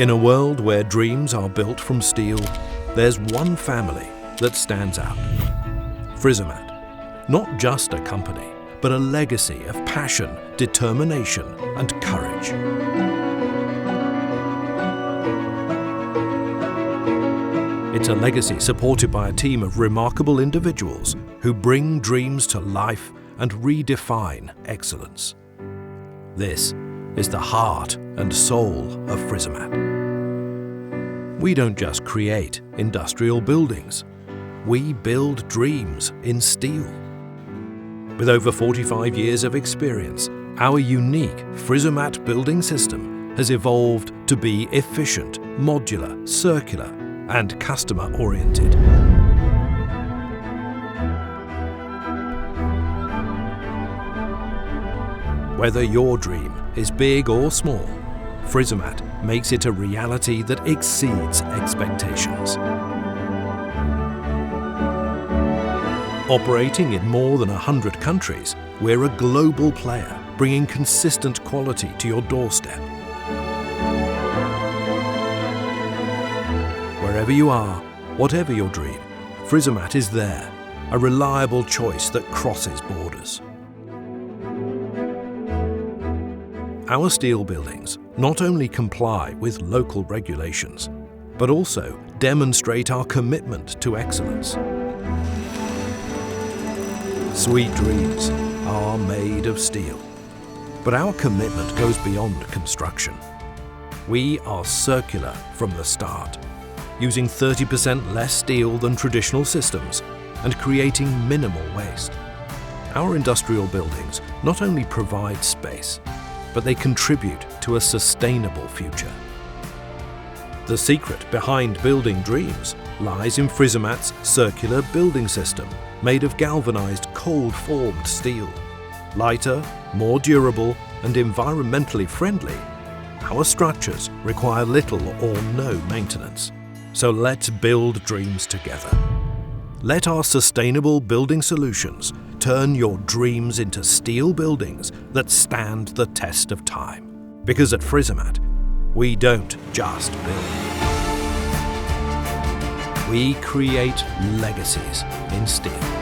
In a world where dreams are built from steel, there's one family that stands out. Frisomat. Not just a company, but a legacy of passion, determination, and courage. It's a legacy supported by a team of remarkable individuals who bring dreams to life and redefine excellence. This is the heart and soul of Frisomat. We don't just create industrial buildings, we build dreams in steel. With over 45 years of experience, our unique Frisomat building system has evolved to be efficient, modular, circular, and customer-oriented. Whether your dream is big or small, Frisomat makes it a reality that exceeds expectations. Operating in more than 100 countries, we're a global player, bringing consistent quality to your doorstep. Wherever you are, whatever your dream, Frisomat is there, a reliable choice that crosses borders. Our steel buildings not only comply with local regulations, but also demonstrate our commitment to excellence. Sweet dreams are made of steel, but our commitment goes beyond construction. We are circular from the start, using 30% less steel than traditional systems and creating minimal waste. Our industrial buildings not only provide space, but they contribute to a sustainable future. The secret behind building dreams lies in Frisomat's circular building system, made of galvanized cold-formed steel. Lighter, more durable, and environmentally friendly, our structures require little or no maintenance. So let's build dreams together. Let our sustainable building solutions turn your dreams into steel buildings that stand the test of time. Because at Frisomat, we don't just build. We create legacies in steel.